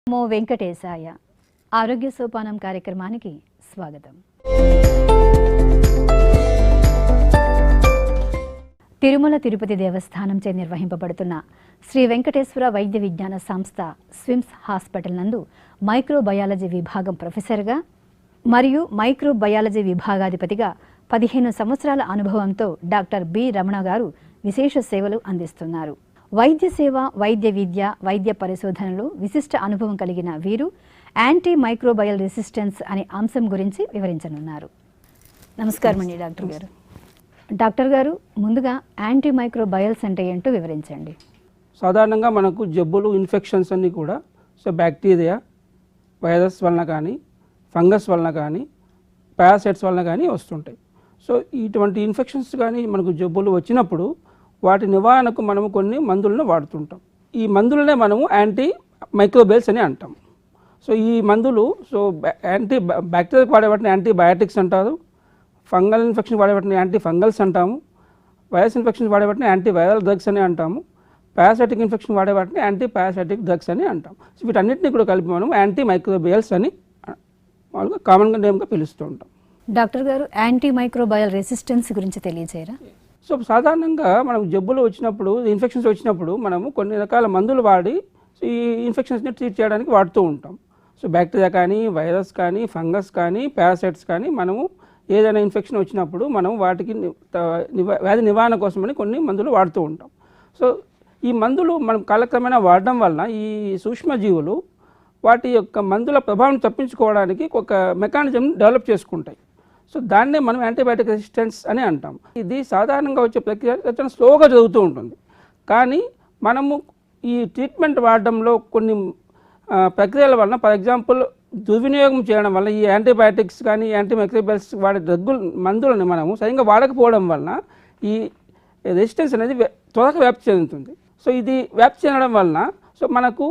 నమో వెంకటేశాయ. ఆరోగ్య సోపానం కార్యక్రమానికి స్వాగతం. తిరుమల తిరుపతి దేవస్థానంచే నిర్వహింపబడుతున్న శ్రీ వెంకటేశ్వర వైద్య విజ్ఞాన సంస్థ స్విమ్స్ హాస్పిటల్ నందు మైక్రోబయాలజీ విభాగం ప్రొఫెసర్గా మరియు మైక్రోబయాలజీ విభాగాధిపతిగా 15 సంవత్సరాల అనుభవంతో డాక్టర్ బి రమణ గారు విశేష సేవలు అందిస్తున్నారు. వైద్య సేవ, వైద్య విద్య, వైద్య పరిశోధనలో విశిష్ట అనుభవం కలిగిన వీరు యాంటీ మైక్రోబయల్ రెసిస్టెన్స్ అనే అంశం గురించి వివరించనున్నారు. నమస్కారం అండి డాక్టర్ గారు. డాక్టర్ గారు, ముందుగా యాంటీ మైక్రోబయల్స్ అంటే ఏంటో వివరించండి. సాధారణంగా మనకు జబ్బులు, ఇన్ఫెక్షన్స్ అన్నీ కూడా బ్యాక్టీరియా, వైరస్ వలన కానీ, ఫంగస్ వలన కానీ, పారాసైట్స్ వలన కానీ వస్తుంటాయి. ఇటువంటి ఇన్ఫెక్షన్స్ కానీ మనకు జబ్బులు వచ్చినప్పుడు వాటి నివారణకు మనము కొన్ని మందులను వాడుతుంటాం. ఈ మందులనే మనము యాంటీ మైక్రోబయల్స్ అని అంటాం. ఈ మందులు యాంటీ బ్యాక్టీరియాకి వాడేవాటిని యాంటీబయాటిక్స్ అంటారు, ఫంగల్ ఇన్ఫెక్షన్ వాడేవాటిని యాంటీ ఫంగల్స్ అంటాము, వైరస్ ఇన్ఫెక్షన్ వాడేవాటిని యాంటీ వైరల్ డ్రగ్స్ అని అంటాము, పారాసైటిక్ ఇన్ఫెక్షన్ వాడేవాటిని యాంటీ పారాసైటిక్ డ్రగ్స్ అని అంటాం. వీటన్నిటిని కూడా కలిపి మనం యాంటీ మైక్రోబయల్స్ అని మామూలుగా కామన్గా నేమ్గా పిలుస్తూ ఉంటాం. డాక్టర్ గారు, యాంటీ మైక్రోబయల్ రెసిస్టెన్స్ గురించి తెలియజేయరా? సాధారణంగా మనం జబ్బులు వచ్చినప్పుడు, ఇన్ఫెక్షన్స్ వచ్చినప్పుడు మనము కొన్ని రకాల మందులు వాడి ఈ ఇన్ఫెక్షన్స్ని ట్రీట్ చేయడానికి వాడుతూ ఉంటాం. బ్యాక్టీరియా కానీ, వైరస్ కానీ, ఫంగస్ కానీ, పారాసైట్స్ కానీ మనము ఏదైనా ఇన్ఫెక్షన్ వచ్చినప్పుడు మనం వాటికి వ్యాధి నివారణ కోసమని కొన్ని మందులు వాడుతూ ఉంటాం. ఈ మందులు మనం కాలక్రమేణా వాడడం వలన ఈ సూక్ష్మజీవులు వాటి యొక్క మందుల ప్రభావం తప్పించుకోవడానికి ఒక మెకానిజం డెవలప్ చేసుకుంటాయి. దాన్నే మనం యాంటీబయాటిక్ రెసిస్టెన్స్ అని అంటాం. ఇది సాధారణంగా వచ్చే ప్రక్రియ చాలా స్లోగా జరుగుతూ ఉంటుంది. కానీ మనము ఈ ట్రీట్మెంట్ వాడడంలో కొన్ని ప్రక్రియల వలన, ఫర్ ఎగ్జాంపుల్ దుర్వినియోగం చేయడం వల్ల ఈ యాంటీబయాటిక్స్ కానీ, యాంటీ మైక్రోబయల్స్ వాడే మందులను మనము సరిగ్గా వాడకపోవడం వలన ఈ రెసిస్టెన్స్ అనేది త్వరగా వ్యాప్తి చెందుతుంది. ఇది వ్యాప్తి చెందడం వలన మనకు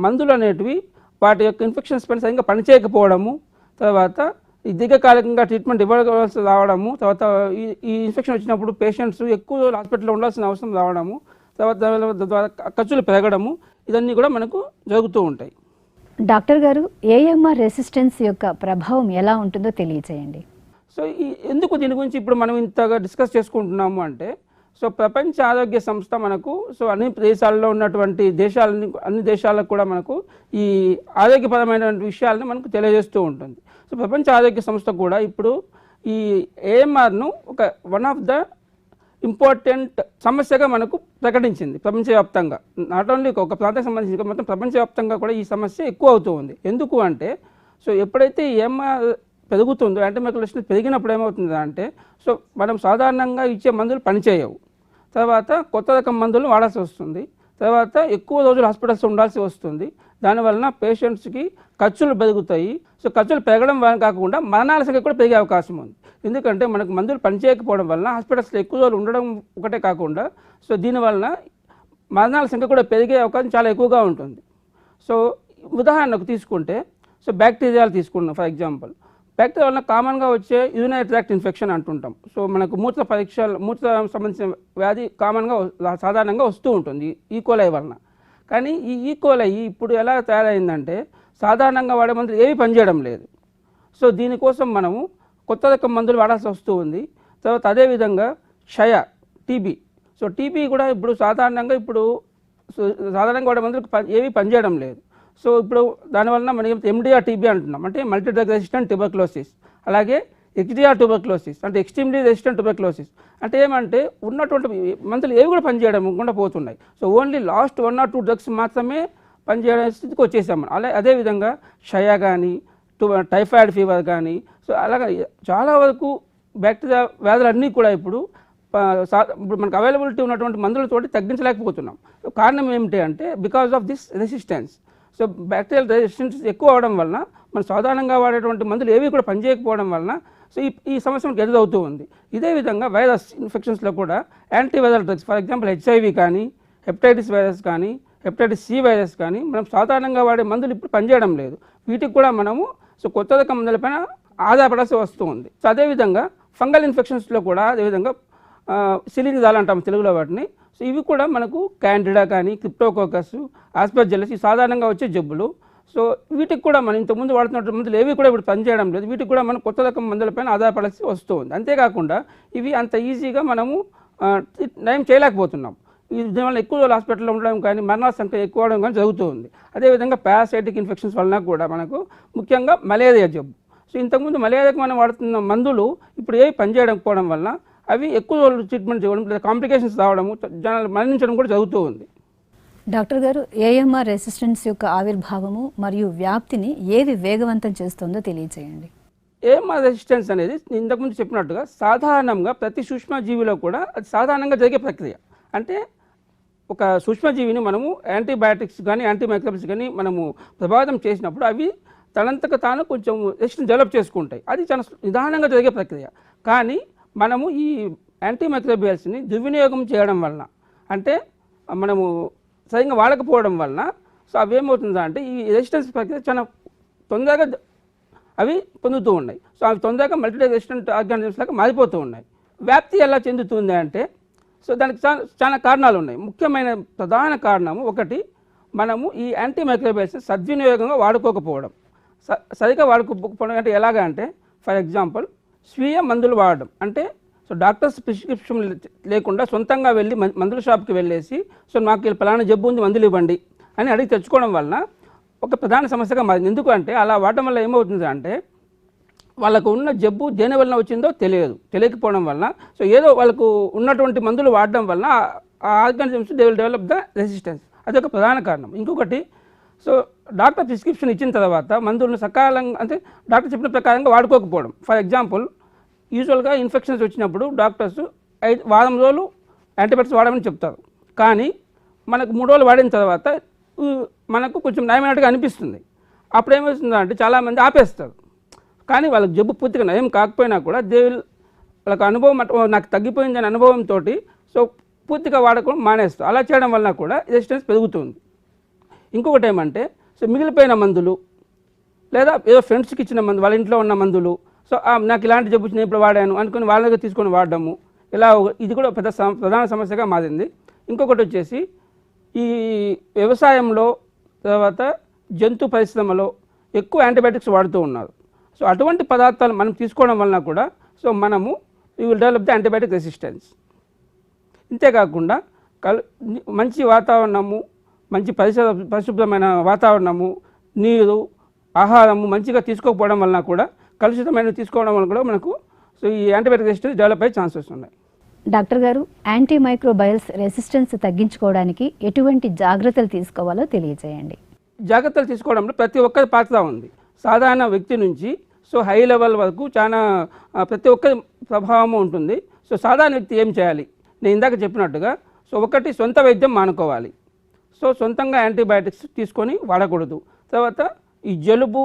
మందులు అనేటివి వాటి యొక్క ఇన్ఫెక్షన్స్ పైన సరిగ్గా పనిచేయకపోవడము, తర్వాత ఈ దీర్ఘకాలికంగా ట్రీట్మెంట్ ఇవ్వవలసి రావడము, తర్వాత ఈ ఇన్ఫెక్షన్ వచ్చినప్పుడు పేషెంట్స్ ఎక్కువ రోజులు హాస్పిటల్లో ఉండాల్సిన అవసరం రావడము, తర్వాత ఖర్చులు పెరగడము, ఇవన్నీ కూడా మనకు జరుగుతూ ఉంటాయి. డాక్టర్ గారు, ఏఎంఆర్ రెసిస్టెన్స్ యొక్క ప్రభావం ఎలా ఉంటుందో తెలియచేయండి. ఎందుకు దీని గురించి ఇప్పుడు మనం ఇంతగా డిస్కస్ చేసుకుంటున్నాము అంటే, ప్రపంచ ఆరోగ్య సంస్థ మనకు అన్ని దేశాల్లో ఉన్నటువంటి అన్ని దేశాలకు కూడా మనకు ఈ ఆరోగ్యపరమైన విషయాలను మనకు తెలియజేస్తూ ఉంటుంది. ప్రపంచ ఆరోగ్య సంస్థ కూడా ఇప్పుడు ఈ ఏఎంఆర్ను వన్ ఆఫ్ ద ఇంపార్టెంట్ సమస్యగా మనకు ప్రకటించింది ప్రపంచవ్యాప్తంగా. నాట్ ఓన్లీ ఒక ప్రాంతానికి సంబంధించి మొత్తం ప్రపంచవ్యాప్తంగా కూడా ఈ సమస్య ఎక్కువ అవుతూ ఉంది. ఎందుకు అంటే ఎప్పుడైతే ఏఎంఆర్ పెరుగుతుందో, యాంటీమైక్రోబయల్స్ పెరిగినప్పుడు ఏమవుతుంది అంటే మనం సాధారణంగా ఇచ్చే మందులు పనిచేయవు, తర్వాత కొత్త రకం మందులు వాడాల్సి వస్తుంది, తర్వాత ఎక్కువ రోజులు హాస్పిటల్స్ ఉండాల్సి వస్తుంది. దానివలన పేషెంట్స్కి ఖర్చులు పెరుగుతాయి. ఖర్చులు పెరగడం వల్ల కాకుండా మరణాల సంఖ్య కూడా పెరిగే అవకాశం ఉంది. ఎందుకంటే మనకు మందులు పనిచేయకపోవడం వలన హాస్పిటల్స్లో ఎక్కువ రోజులు ఉండడం ఒకటే కాకుండా దీనివలన మరణాల సంఖ్య కూడా పెరిగే అవకాశం చాలా ఎక్కువగా ఉంటుంది. ఉదాహరణకు తీసుకుంటే బ్యాక్టీరియాలు తీసుకున్నాం. ఫర్ ఎగ్జాంపుల్, బ్యాక్టీరియా వలన కామన్గా వచ్చే యూరినరీ ట్రాక్ట్ ఇన్ఫెక్షన్ అంటుంటాం. మనకు మూత్ర సంబంధించిన వ్యాధి కామన్గా సాధారణంగా వస్తూ ఉంటుంది ఈకోలై వలన. కానీ ఈ ఈకోలై ఇప్పుడు ఎలా తయారైందంటే సాధారణంగా వాడే మందులు ఏవి పనిచేయడం లేదు. దీనికోసం మనము కొత్త రకం మందులు వాడాల్సి వస్తూ ఉంది. తర్వాత అదేవిధంగా క్షయ, టీబీ. టీబీ కూడా ఇప్పుడు సాధారణంగా వాడే మందులు ఏవి పనిచేయడం లేదు. ఇప్పుడు దానివల్ల మనం ఎండిఆర్ టీబీ అంటున్నాం, అంటే మల్టీ డ్రగ్ రెసిస్టెంట్ ట్యూబర్క్లోసిస్. అలాగే ఎక్స్డిఆర్ ట్యూబర్క్లోసిస్ అంటే ఎక్స్ట్రీమ్లీ రెసిస్టెంట్ ట్యూబర్క్లోసిస్. అంటే ఏమంటే ఉన్నటువంటి మందులు ఏవి కూడా పనిచేయడం కూడా పోతున్నాయి. ఓన్లీ లాస్ట్ 1 or 2 డ్రగ్స్ మాత్రమే పనిచేయడం స్థితికి వచ్చేసాం. అదేవిధంగా క్షయ కానీ, టైఫాయిడ్ ఫీవర్ కానీ, అలాగే చాలా వరకు బ్యాక్టీరియా వ్యాధులన్నీ కూడా ఇప్పుడు మనకు అవైలబిలిటీ ఉన్నటువంటి మందులతోటి తగ్గించలేకపోతున్నాం. కారణం ఏమిటి అంటే because of this resistance. Bacterial resistance ఎక్కువ అవడం వలన మనం సాధారణంగా వాడేటువంటి మందులు ఏవి కూడా పనిచేయకపోవడం వలన ఈ సమస్య మనకు ఎదురవుతూ ఉంది. ఇదే విధంగా వైరస్ ఇన్ఫెక్షన్స్లో కూడా antiviral drugs, for example HIV కానీ, హెపటైటిస్ వైరస్ కానీ, హెపటైటిస్ సి వైరస్ కానీ మనం సాధారణంగా వాడే మందులు ఇప్పుడు పనిచేయడం లేదు. వీటికి కూడా మనము కొత్త రకం మందులపైన ఆధారపడాల్సి వస్తూ ఉంది. అదేవిధంగా ఫంగల్ ఇన్ఫెక్షన్స్లో కూడా అదేవిధంగా సిలింజాలు అంటాం తెలుగులో వాటిని. సో ఇవి కూడా మనకు క్యాండిడా కానీ, క్రిప్టోకోకస్, ఆస్పర్జిల్లస్ ఈ సాధారణంగా వచ్చే జబ్బులు. సో వీటికి కూడా మనం ఇంతకుముందు వాడుతున్న మందులు ఏవి కూడా ఇప్పుడు పనిచేయడం లేదు. వీటికి కూడా మనం కొత్త రకం మందులపైన ఆధారపడాల్సి వస్తూ ఉంది. అంతేకాకుండా ఇవి అంత ఈజీగా మనము నయం చేయలేకపోతున్నాం. దీనివల్ల ఎక్కువ రోజులు హాస్పిటల్లో ఉండడం కానీ, మరణాల సంఖ్య ఎక్కువ అవడం కానీ జరుగుతూ ఉంది. అదేవిధంగా పారాసైటిక్ ఇన్ఫెక్షన్స్ వలన కూడా మనకు ముఖ్యంగా మలేరియా జబ్బు. సో ఇంతకుముందు మలేరియాకి మనం వాడుతున్న మందులు ఇప్పుడు ఏవి పనిచేయకపోవడం వల్ల అవి ఎక్కువ రోజులు ట్రీట్మెంట్ చేయడం, లేదా కాంప్లికేషన్స్ రావడము, జనాలు మరణించడం కూడా జరుగుతూ ఉంది. డాక్టర్ గారు, ఏఎంఆర్ రెసిస్టెన్స్ యొక్క ఆవిర్భావము మరియు వ్యాప్తిని ఏది వేగవంతం చేస్తుందో తెలియజేయండి. ఏఎంఆర్ రెసిస్టెన్స్ అనేది ఇంతకుముందు చెప్పినట్టుగా సాధారణంగా ప్రతి సూక్ష్మజీవిలో కూడా అది సాధారణంగా జరిగే ప్రక్రియ. అంటే ఒక సూక్ష్మజీవిని మనము యాంటీబయాటిక్స్ కానీ, యాంటీమైక్రోబ్స్ కానీ మనము ప్రభావితం చేసినప్పుడు అవి తనంతకు తాను కొంచెం రెసిస్టెన్స్ డెవలప్ చేసుకుంటాయి. అది చాలా నిదానంగా జరిగే ప్రక్రియ. కానీ మనము ఈ యాంటీమైక్రోబియల్స్ని దుర్వినియోగం చేయడం వలన, అంటే మనము సరిగ్గా వాడకపోవడం వలన సో అవి ఏమవుతుందా అంటే ఈ రెసిస్టెన్స్ ప్రక్రియ చాలా తొందరగా అవి పొందుతూ ఉన్నాయి. సో అవి తొందరగా మల్టీ రెసిస్టెంట్ ఆర్గానిజమ్స్ లాగా మారిపోతూ ఉన్నాయి. వ్యాప్తి ఎలా చెందుతుంది అంటే సో దానికి చాలా కారణాలు ఉన్నాయి. ముఖ్యమైన ప్రధాన కారణము ఒకటి, మనము ఈ యాంటీమైక్రోబియల్స్ని సద్వినియోగంగా వాడుకోకపోవడం. సరిగ్గా వాడుకోకపోవడం అంటే ఎలాగా అంటే, ఫర్ ఎగ్జాంపుల్ స్వీయ మందులు వాడడం. అంటే సో డాక్టర్స్ ప్రిస్క్రిప్షన్ లేకుండా సొంతంగా వెళ్ళి మందుల షాప్కి వెళ్ళేసి సో నాకు ఇలా పలానా జబ్బు ఉంది మందులు ఇవ్వండి అని అడిగి తెచ్చుకోవడం వలన ఒక ప్రధాన సమస్యగా మారింది. ఎందుకంటే అలా వాడడం వల్ల ఏమవుతుంది అంటే వాళ్ళకు ఉన్న జబ్బు దేని వలన వచ్చిందో తెలియకపోవడం వలన సో ఏదో వాళ్ళకు ఉన్నటువంటి మందులు వాడడం వలన ఆ organisms they will develop the resistance. అదొక ప్రధాన కారణం. ఇంకొకటి, సో డాక్టర్ ప్రిస్క్రిప్షన్ ఇచ్చిన తర్వాత మందులను సకాలంగా, అంటే డాక్టర్ చెప్పిన ప్రకారంగా వాడుకోకపోవడం. ఫర్ ఎగ్జాంపుల్ యూజువల్గా ఇన్ఫెక్షన్స్ వచ్చినప్పుడు డాక్టర్స్ వారం రోజులు యాంటీబయాటిక్స్ వాడమని చెప్తారు. కానీ మనకు 3 రోజులు వాడిన తర్వాత మనకు కొంచెం నయమైనట్టుగా అనిపిస్తుంది. అప్పుడు ఏమవుతుందా అంటే చాలామంది ఆపేస్తారు. కానీ వాళ్ళకి జబ్బు పూర్తిగా నయం కాకపోయినా కూడా వాళ్ళకి అనుభవం నాకు తగ్గిపోయిందని అనుభవంతో సో పూర్తిగా వాడకం మానేస్తారు. అలా చేయడం వలన కూడా రెసిస్టెన్స్ పెరుగుతుంది. ఇంకొకటి ఏమంటే సో మిగిలిపోయిన మందులు లేదా ఏదో ఫ్రెండ్స్కి ఇచ్చిన మందు, వాళ్ళ ఇంట్లో ఉన్న మందులు, సో నాకు ఇలాంటి జబ్బు నేను ఇప్పుడు వాడాను అనుకుని వాళ్ళ దగ్గర తీసుకొని వాడడము, ఇలా ఇది కూడా ప్రధాన సమస్యగా మారింది. ఇంకొకటి వచ్చేసి ఈ వ్యవసాయంలో తర్వాత జంతు పరిశ్రమలో ఎక్కువ యాంటీబయాటిక్స్ వాడుతూ ఉన్నారు. సో అటువంటి పదార్థాలు మనం తీసుకోవడం వలన కూడా సో మనము we will develop the antibiotic resistance. ఇంతేకాకుండా మంచి వాతావరణము, మంచి పరిశుభ్రమైన వాతావరణము, నీరు, ఆహారము మంచిగా తీసుకోకపోవడం వలన కూడా, కలుషితమైన తీసుకోవడం వల్ల కూడా మనకు సో ఈ యాంటీబయాటిక్ రెసిస్టెన్స్ డెవలప్ అయ్యే ఛాన్సెస్ ఉన్నాయి. డాక్టర్ గారు, యాంటీమైక్రోబయల్స్ రెసిస్టెన్స్ తగ్గించుకోవడానికి ఎటువంటి జాగ్రత్తలు తీసుకోవాలో తెలియజేయండి. జాగ్రత్తలు తీసుకోవడంలో ప్రతి ఒక్కరి పాత్ర ఉంది. సాధారణ వ్యక్తి నుంచి సో హై లెవెల్ వరకు చాలా ప్రతి ఒక్కరి ప్రభావం ఉంటుంది. సో సాధారణ వ్యక్తి ఏం చేయాలి? నేను ఇందాక చెప్పినట్టుగా సో ఒకటి, సొంత వైద్యం మానుకోవాలి. సో సొంతంగా యాంటీబయాటిక్స్ తీసుకొని వాడకూడదు. తర్వాత ఈ జలుబు,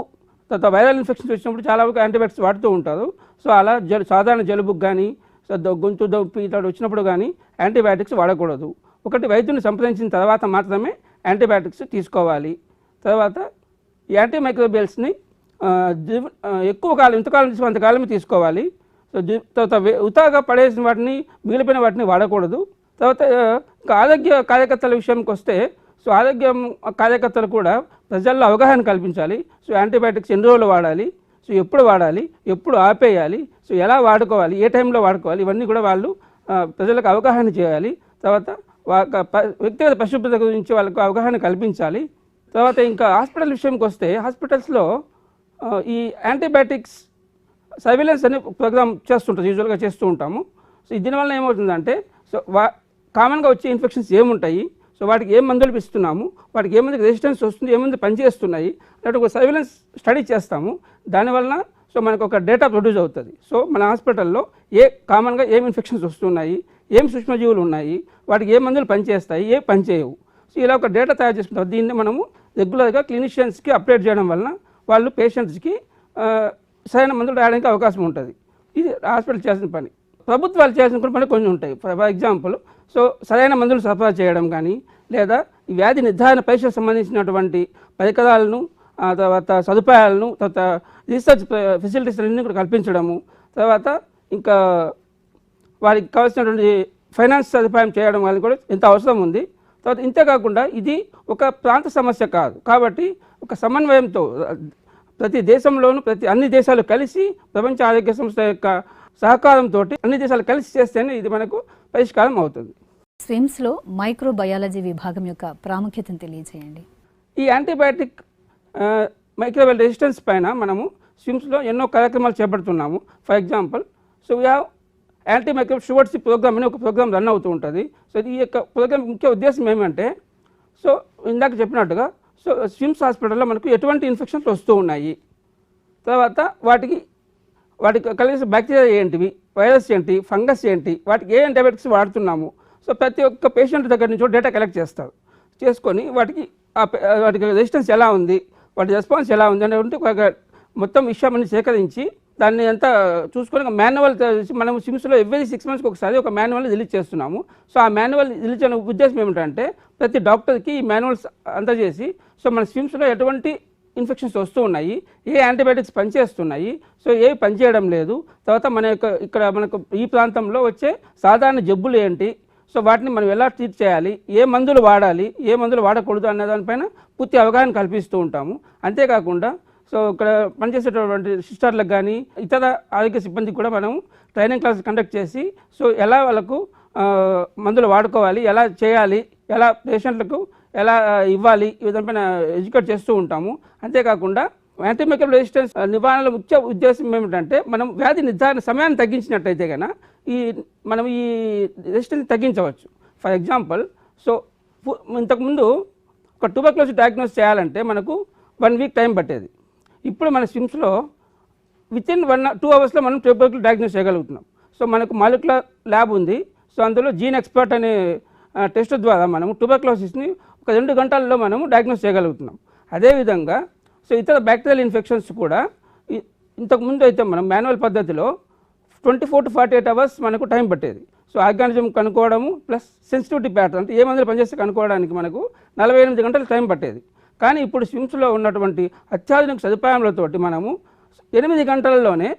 తర్వాత వైరల్ ఇన్ఫెక్షన్స్ వచ్చినప్పుడు చాలా వరకు యాంటీబయాటిక్స్ వాడుతూ ఉంటారు. సో అలా సాధారణ జలుబుకు కానీ, సో గొంతు దొప్పి ఇట్లా వచ్చినప్పుడు కానీ యాంటీబయాటిక్స్ వాడకూడదు. ఒకటి, వైద్యుని సంప్రదించిన తర్వాత మాత్రమే యాంటీబయాటిక్స్ తీసుకోవాలి. తర్వాత ఈ యాంటీమైక్రోబియల్స్ని ఎక్కువ కాలం, ఇంతకాలం తీసుకుని అంతకాలమే తీసుకోవాలి. సో తర్వాత ఉతాగా పడేసిన వాటిని, మిగిలిపోయిన వాటిని వాడకూడదు. తర్వాత ఆరోగ్య కార్యకర్తల విషయానికి వస్తే సో ఆరోగ్యం కార్యకర్తలు కూడా ప్రజల్లో అవగాహన కల్పించాలి. సో యాంటీబయాటిక్స్ ఎన్ని రోజులు వాడాలి, సో ఎప్పుడు వాడాలి, ఎప్పుడు ఆపేయాలి, సో ఎలా వాడుకోవాలి, ఏ టైంలో వాడుకోవాలి, ఇవన్నీ కూడా వాళ్ళు ప్రజలకు అవగాహన చేయాలి. తర్వాత వ్యక్తిగత పరిశుభ్రత గురించి వాళ్ళకు అవగాహన కల్పించాలి. తర్వాత ఇంకా హాస్పిటల్ విషయంకి వస్తే హాస్పిటల్స్లో ఈ యాంటీబయాటిక్స్ సర్వేలెన్స్ అనే ప్రోగ్రామ్ చేస్తుంటారు, యూజువల్గా చేస్తూ ఉంటాము. సో దీనివల్ల ఏమవుతుందంటే సో కామన్గా వచ్చే ఇన్ఫెక్షన్స్ ఏముంటాయి, సో వాటికి ఏ మందులు ఇస్తున్నాము, వాటికి ఏ మందికి రెసిస్టెన్స్ వస్తుంది, ఏ మంది పనిచేస్తున్నాయి అంటే ఒక సర్వేలెన్స్ స్టడీ చేస్తాము. దానివల్ల సో మనకు ఒక డేటా ప్రొడ్యూస్ అవుతుంది. సో మన హాస్పిటల్లో కామన్గా ఏం ఇన్ఫెక్షన్స్ వస్తున్నాయి, ఏం సూక్ష్మజీవులు ఉన్నాయి, వాటికి ఏ మందులు పనిచేస్తాయి, ఏ పనిచేయవు. సో ఇలా ఒక డేటా తయారు చేసుకుంటాం. దీన్ని మనము రెగ్యులర్గా క్లినిషియన్స్కి అప్డేట్ చేయడం వలన వాళ్ళు పేషెంట్స్కి సరైన మందులు రాయడానికి అవకాశం ఉంటుంది. ఇది హాస్పిటల్ చేసిన పని. ప్రభుత్వాలు చేసిన పని కొన్ని ఉంటాయి. ఫర్ ఎగ్జాంపుల్ సో సరైన మందులు సరఫరా చేయడం కానీ, లేదా ఈ వ్యాధి నిర్ధారణ పరీక్షకు సంబంధించినటువంటి పరికరాలను, తర్వాత సదుపాయాలను, తర్వాత రీసెర్చ్ ఫెసిలిటీస్ అన్నీ కూడా కల్పించడము, తర్వాత ఇంకా వారికి కావాల్సినటువంటి ఫైనాన్స్ సదుపాయం చేయడం వల్ల కూడా ఎంత అవసరం ఉంది. తర్వాత ఇంతేకాకుండా ఇది ఒక ప్రాంత సమస్య కాదు కాబట్టి ఒక సమన్వయంతో ప్రతి దేశంలోనూ అన్ని దేశాలు కలిసి ప్రపంచ ఆరోగ్య సంస్థ యొక్క సహకారంతో అన్ని దేశాలు కలిసి చేస్తేనే ఇది మనకు పరిష్కారం అవుతుంది. స్విమ్స్లో మైక్రోబయాలజీ విభాగం యొక్క ప్రాముఖ్యతను తెలియజేయండి. ఈ యాంటీబయాటిక్ మైక్రోబయల్ రెసిస్టెన్స్ పైన మనము స్విమ్స్లో ఎన్నో కార్యక్రమాలు చేపడుతున్నాము. For example we have anti microbe stewardship program అని ఒక ప్రోగ్రామ్ రన్ అవుతూ ఉంటుంది. ఈ యొక్క ప్రోగ్రామ్ ముఖ్య ఉద్దేశం ఏమంటే ఇందాక చెప్పినట్టుగా స్విమ్స్ హాస్పిటల్లో మనకు ఎటువంటి ఇన్ఫెక్షన్స్ వస్తూ ఉన్నాయి, తర్వాత వాటికి కలిసి బ్యాక్టీరియా ఏంటివి, వైరస్ ఏంటి, ఫంగస్ ఏంటి, వాటికి ఏ యాంటీబయాటిక్స్ వాడుతున్నాము. ప్రతి ఒక్క పేషెంట్ దగ్గర నుంచి డేటా కలెక్ట్ చేసుకొని వాటికి రెసిస్టెన్స్ ఎలా ఉంది, వాటి రెస్పాన్స్ ఎలా ఉంది అనేటువంటి ఒక మొత్తం విషయాన్ని సేకరించి దాన్ని అంతా చూసుకొని మాన్యువల్ మనం స్విమ్స్లో ఎవ్రీ 6 monthsకి ఒకసారి ఒక మాన్యువల్ రిలీజ్ చేస్తున్నాము. ఆ మాన్యువల్ రిలీజ్ అనే ఉద్దేశం ఏమిటంటే ప్రతి డాక్టర్కి ఈ మాన్యువల్స్ అందజేసి మన స్విమ్స్లో ఎటువంటి ఇన్ఫెక్షన్స్ వస్తూ ఉన్నాయి, ఏ యాంటీబయాటిక్స్ పనిచేస్తున్నాయి, ఏవి పనిచేయడం లేదు, తర్వాత ఇక్కడ మనకు ఈ ప్రాంతంలో వచ్చే సాధారణ జబ్బులు ఏంటి, వాటిని మనం ఎలా ట్రీట్ చేయాలి, ఏ మందులు వాడాలి, ఏ మందులు వాడకూడదు అనే దానిపైన పూర్తి అవగాహన కల్పిస్తూ ఉంటాము. అంతేకాకుండా ఇక్కడ పనిచేసేటటువంటి సిస్టర్లకు కానీ ఇతర ఆరోగ్య సిబ్బందికి కూడా మనం ట్రైనింగ్ క్లాసెస్ కండక్ట్ చేసి ఎలా వాళ్ళకు మందులు వాడుకోవాలి, ఎలా చేయాలి, ఎలా పేషెంట్లకు ఎలా ఇవ్వాలి, ఈ విధంపైన ఎడ్యుకేట్ చేస్తూ ఉంటాము. అంతేకాకుండా యాంటీమైక్రోబియల్ రెసిస్టెన్స్ నివారణలో ముఖ్య ఉద్దేశం ఏమిటంటే మనం వ్యాధి నిర్ధారణ సమయాన్ని తగ్గించినట్టయితే కనుక మనం ఈ రెసిస్టెన్స్ తగ్గించవచ్చు. ఫర్ ఎగ్జాంపుల్ ఇంతకుముందు ఒక ట్యూబర్క్యులోసిస్ డయాగ్నోస్ చేయాలంటే మనకు 1 week టైం పట్టేది. ఇప్పుడు మన స్విమ్స్లో వితిన్ 1-2 hours మనం ట్యూబర్క్యులోసిస్ డయాగ్నోస్ చేయగలుగుతున్నాం. మనకు మాలిక్యులర్ ల్యాబ్ ఉంది. అందులో జీన్ ఎక్స్పర్ట్ అనే టెస్ట్ ద్వారా మనము ట్యూబర్క్యులోసిస్ని ఒక 2 గంటల్లో మనము డయాగ్నోస్ చేయగలుగుతున్నాం. అదేవిధంగా ఇతర బ్యాక్టీరియల్ ఇన్ఫెక్షన్స్ కూడా ఇంతకుముందు అయితే మనం మాన్యువల్ పద్ధతిలో 24 to 48 hours మనకు టైం పట్టేది. ఆర్గానిజం కనుక్కోవడము ప్లస్ సెన్సిటివిటీ ప్యాటర్న్ అంటే ఏ మందులు పనిచేస్తే కనుక్కోవడానికి మనకు 48 గంటలు టైం పట్టేది. కానీ ఇప్పుడు స్విమ్స్లో ఉన్నటువంటి అత్యాధునిక సదుపాయాలతోటి మనము 8 గంటలలోనే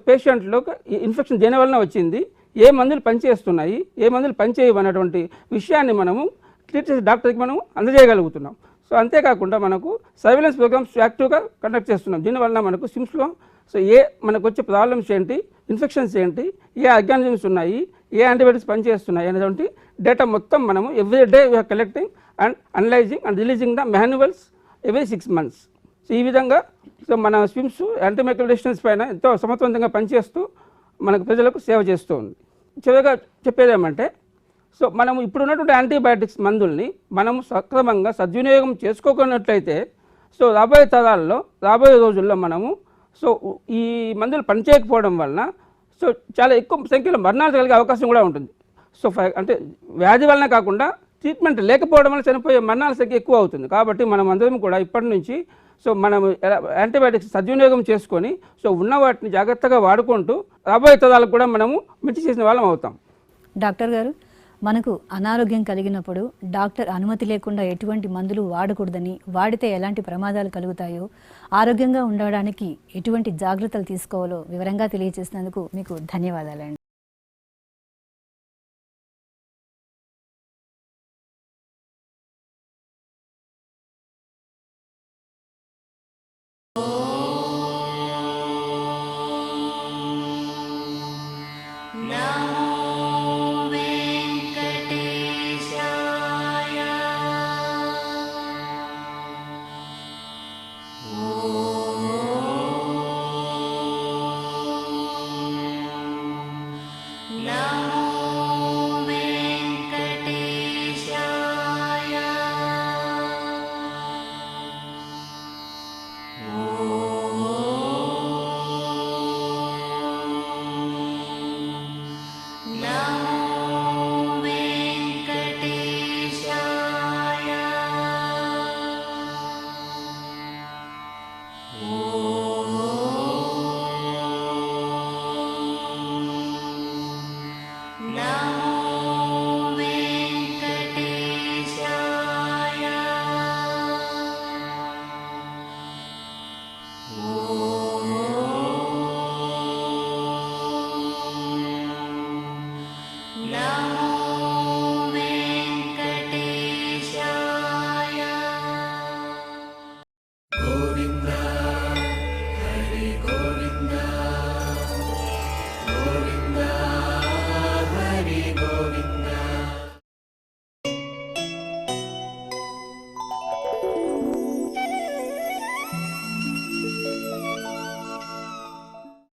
పేషెంట్లో ఇన్ఫెక్షన్ దేని వలన వచ్చింది, ఏ మందులు పనిచేస్తున్నాయి, ఏ మందులు పనిచేయవు అన్నటువంటి విషయాన్ని మనము ట్రీట్ చేసే డాక్టర్కి మనం అందజేయగలుగుతున్నాం. అంతేకాకుండా మనకు సర్వేలెన్స్ ప్రోగ్రామ్స్ యాక్టివ్గా కండక్ట్ చేస్తున్నాం. దీనివల్ల మనకు స్విమ్స్లో మనకు వచ్చే ప్రాబ్లమ్స్ ఏంటి, ఇన్ఫెక్షన్స్ ఏంటి, ఏ ఆర్గానిజమ్స్ ఉన్నాయి, ఏ యాంటీబయాటిక్స్ పనిచేస్తున్నాయి అనేటువంటి డేటా మొత్తం మనము every day we are collecting and analysing and releasing the manuals every 6 months. ఈ విధంగా మన స్విమ్స్ యాంటీమైక్రోబియల్ రెసిస్టెన్స్ పైన ఎంతో సమర్థవంతంగా పనిచేస్తూ మనకు ప్రజలకు సేవ చేస్తూ ఉంది. చివరిగా చెప్పేది ఏమంటే మనము ఇప్పుడున్నటువంటి యాంటీబయాటిక్స్ మందుల్ని మనము సక్రమంగా సద్వినియోగం చేసుకోకున్నట్లయితే రాబోయే తరాల్లో రాబోయే రోజుల్లో మనము ఈ మందులు పనిచేయకపోవడం వలన చాలా ఎక్కువ సంఖ్యలో మరణాలు కలిగే అవకాశం కూడా ఉంటుంది. అంటే వ్యాధి వలన కాకుండా ట్రీట్మెంట్ లేకపోవడం వల్ల చనిపోయే మరణాల సంఖ్య ఎక్కువ అవుతుంది. కాబట్టి మనం అందరం కూడా ఇప్పటి నుంచి మనం యాంటీబయాటిక్స్ సద్వినియోగం చేసుకొని ఉన్న వాటిని జాగ్రత్తగా వాడుకుంటూ రాబోయే తరాలకు కూడా మనము మంచి చేసిన వాళ్ళం అవుతాం. డాక్టర్ గారు, మనకు అనారోగ్యం కలిగినప్పుడు డాక్టర్ అనుమతి లేకుండా ఎటువంటి మందులు వాడకూడదని, వాడితే ఎలాంటి ప్రమాదాలు కలుగుతాయో, ఆరోగ్యంగా ఉండడానికి ఎటువంటి జాగ్రత్తలు తీసుకోవాలో వివరంగా తెలియజేసినందుకు మీకు ధన్యవాదాలండి.